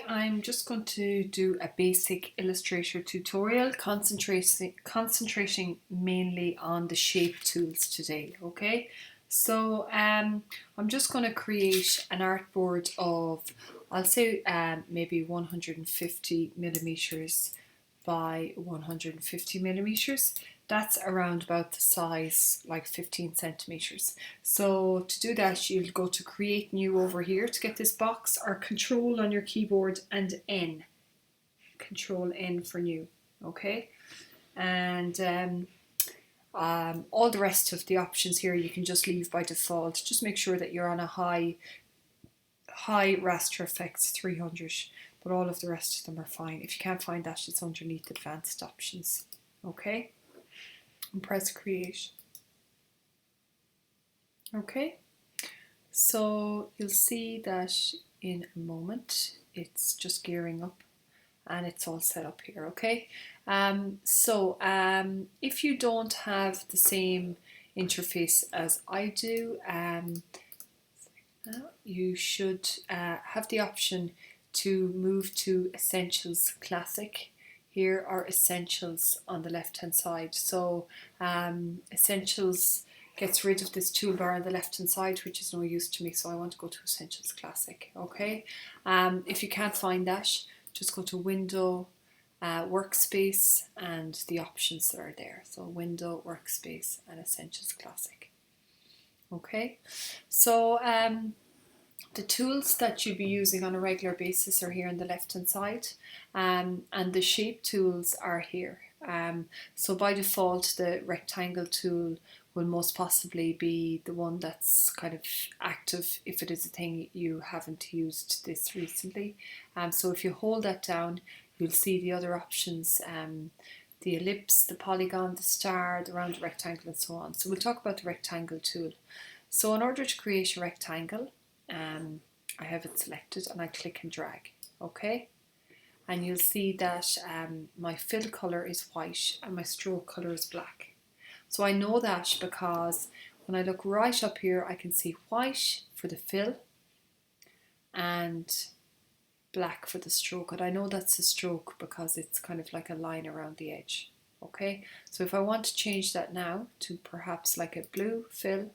I'm just going to do a basic Illustrator tutorial, concentrating mainly on the shape tools today, okay? So I'm just going to create an artboard of, I'll say maybe 150 millimeters by 150 millimeters. That's around about the size, like 15 centimeters. So to do that, you'll go to create new over here to get this box, or control on your keyboard and N. Control N for new, okay? And all the rest of the options here you can just leave by default. Just make sure that you're on a high raster effects 300, but all of the rest of them are fine. If you can't find that, it's underneath advanced options, okay? And press create. Okay, so you'll see that in a moment it's just gearing up and it's all set up here, okay? If you don't have the same interface as I do, you should have the option to move to Essentials Classic. Here are Essentials on the left hand side. So Essentials gets rid of this toolbar on the left hand side, which is no use to me, so I want to go to Essentials Classic, okay? If you can't find that, just go to Window, Workspace, and the options that are there. So Window, Workspace, and Essentials Classic. Okay, so the tools that you'll be using on a regular basis are here on the left hand side, and the shape tools are here. So by default, the rectangle tool will most possibly be the one that's kind of active if it is a thing you haven't used this recently. So if you hold that down, you'll see the other options, the ellipse, the polygon, the star, the round rectangle, and so on. So we'll talk about the rectangle tool. So in order to create a rectangle, I have it selected and I click and drag, okay? And you'll see that my fill colour is white and my stroke colour is black. So I know that because when I look right up here, I can see white for the fill and black for the stroke. And I know that's a stroke because it's kind of like a line around the edge, okay? So if I want to change that now to perhaps like a blue fill,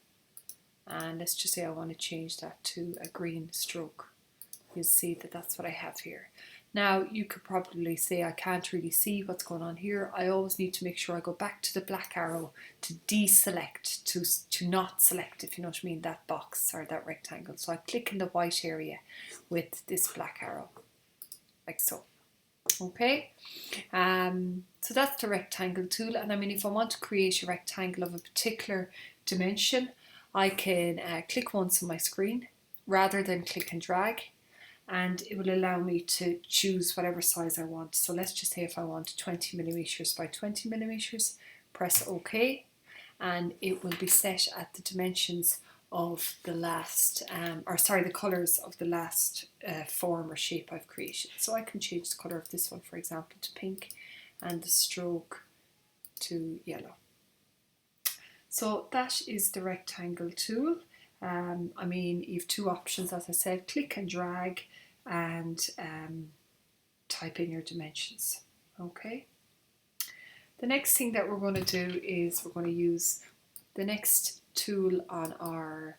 and let's just say I want to change that to a green stroke, you'll see that that's what I have here. Now you could probably say I can't really see what's going on here. I always need to make sure I go back to the black arrow to deselect, to not select, if you know what I mean, that box or that rectangle. So I click in the white area with this black arrow, like so. Okay, so that's the rectangle tool. And I mean, if I want to create a rectangle of a particular dimension, I can click once on my screen rather than click and drag, and it will allow me to choose whatever size I want. So let's just say if I want 20 millimeters by 20 millimeters, press OK, and it will be set at the dimensions of the last, the colours of the last form or shape I've created. So I can change the colour of this one, for example, to pink, and the stroke to yellow. So that is the rectangle tool. I mean, you have two options, as I said, click and drag and type in your dimensions. Okay. The next thing that we're going to do is we're going to use the next tool on our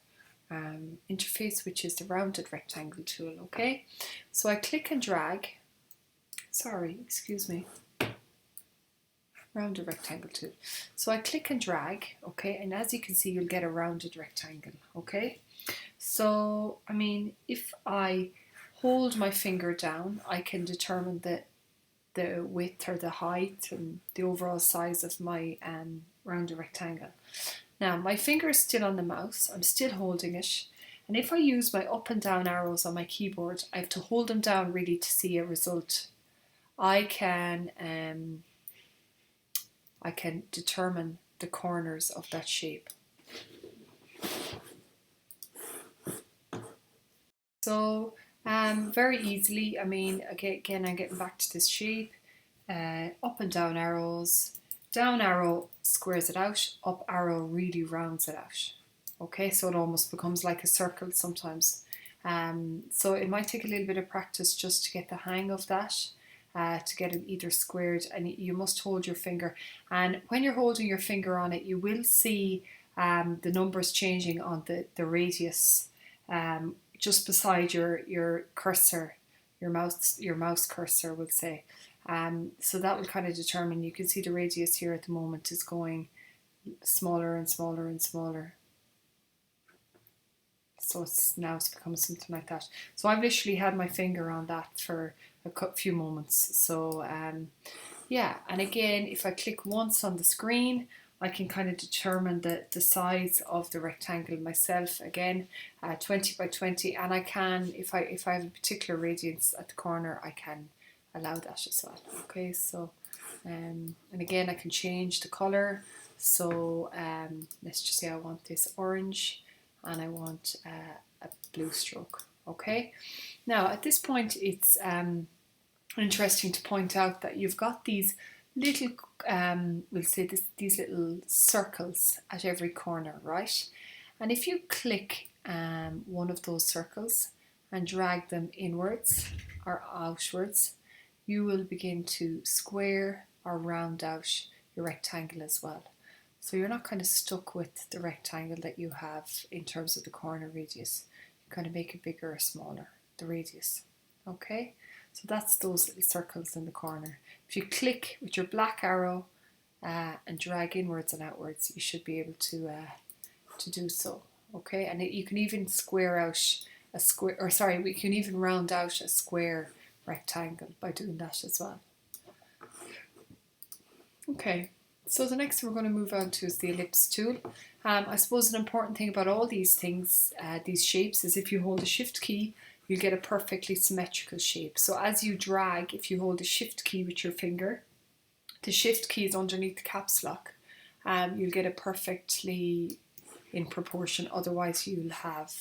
interface, which is the rounded rectangle tool. Okay. So I click and drag. Sorry, excuse me. Rounded rectangle tool. So I click and drag, okay, and as you can see, you'll get a rounded rectangle, okay? So, I mean, if I hold my finger down, I can determine the width or the height and the overall size of my rounded rectangle. Now, my finger is still on the mouse, I'm still holding it, and if I use my up and down arrows on my keyboard, I have to hold them down really to see a result. I can determine the corners of that shape. So very easily, I mean, again, I'm getting back to this shape, up and down arrows, down arrow squares it out, up arrow really rounds it out. Okay, so it almost becomes like a circle sometimes. So it might take a little bit of practice just to get the hang of that, to get it either squared, and you must hold your finger. And when you're holding your finger on it, you will see the numbers changing on the radius, just beside your cursor, your mouse cursor will say. So that will kind of determine, you can see the radius here at the moment is going smaller and smaller and smaller. So it's becoming something like that. So I've literally had my finger on that for a few moments. So yeah, and again, if I click once on the screen, I can kind of determine the size of the rectangle myself. Again, 20 by 20, and I can, if I have a particular radius at the corner, I can allow that as well. Okay, so and again, I can change the color. So let's just say I want this orange, and I want a blue stroke. Okay, now at this point, it's interesting to point out that you've got these little, we'll say these little circles at every corner, right? And if you click one of those circles and drag them inwards or outwards, you will begin to square or round out your rectangle as well. So you're not kind of stuck with the rectangle that you have in terms of the corner radius. You kind of make it bigger or smaller, the radius. Okay, so that's those little circles in the corner. If you click with your black arrow and drag inwards and outwards, you should be able to do so. Okay, and you can even square out a square, or sorry, we can even round out a square rectangle by doing that as well. Okay, so the next thing we're going to move on to is the ellipse tool. I suppose an important thing about all these things, these shapes, is if you hold the shift key, you get a perfectly symmetrical shape. So as you drag, if you hold the shift key with your finger, the shift key is underneath the caps lock, you'll get it perfectly in proportion. Otherwise you'll have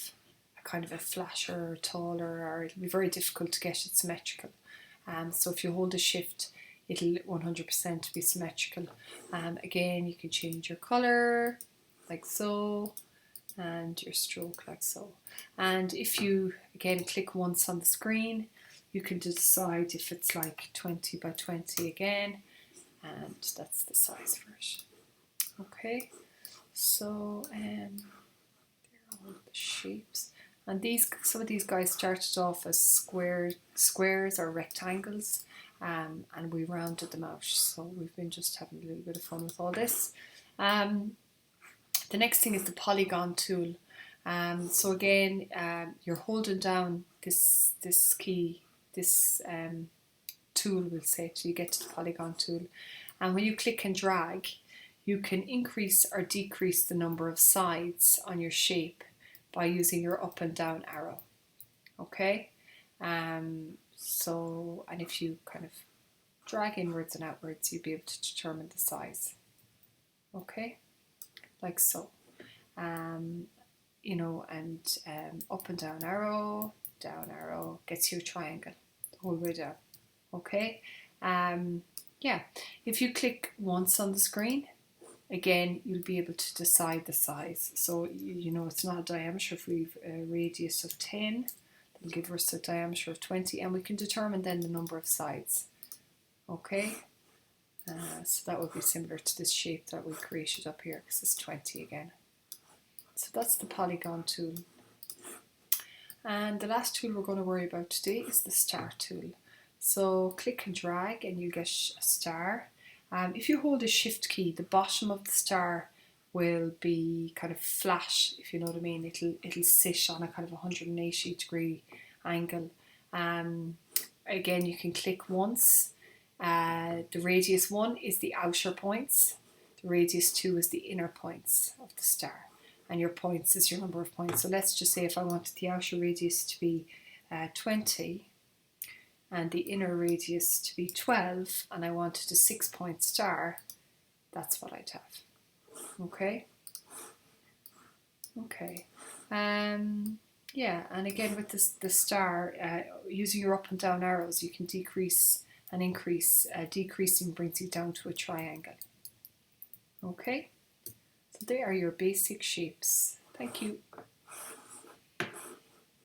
a kind of a flatter or taller, or it'll be very difficult to get it symmetrical. So if you hold the shift, it'll 100% be symmetrical. Again, you can change your colour like so, and your stroke like so. And if you again click once on the screen, you can decide if it's like 20 by 20 again, and that's the size for it. Okay, so there are all the shapes, and some of these guys started off as squares or rectangles, and we rounded them out. So we've been just having a little bit of fun with all this. The next thing is the polygon tool. So again, you're holding down this key, this tool, we'll say, till you get to the polygon tool. And when you click and drag, you can increase or decrease the number of sides on your shape by using your up and down arrow. Okay, so, and if you kind of drag inwards and outwards, you'll be able to determine the size. Okay, like so. You know, and up and down arrow gets you a triangle the whole way down. Okay, yeah, if you click once on the screen, again, you'll be able to decide the size. So, you know, it's not a diameter. If we've a radius of 10, it'll give us a diameter of 20, and we can determine then the number of sides. Okay, so that would be similar to this shape that we created up here, because it's 20 again. So that's the polygon tool. And the last tool we're going to worry about today is the star tool. So click and drag and you get a star. If you hold a shift key, the bottom of the star will be kind of flat, if you know what I mean. It'll sit on a kind of 180-degree angle. Again, you can click once. The radius 1 is the outer points. The radius 2 is the inner points of the star. And your points is your number of points. So let's just say if I wanted the outer radius to be 20 and the inner radius to be 12, and I wanted a 6-point star, that's what I'd have. Okay. Okay. Yeah, and again with the star, using your up and down arrows, you can decrease and increase. Decreasing brings you down to a triangle. Okay. So they are your basic shapes. Thank you.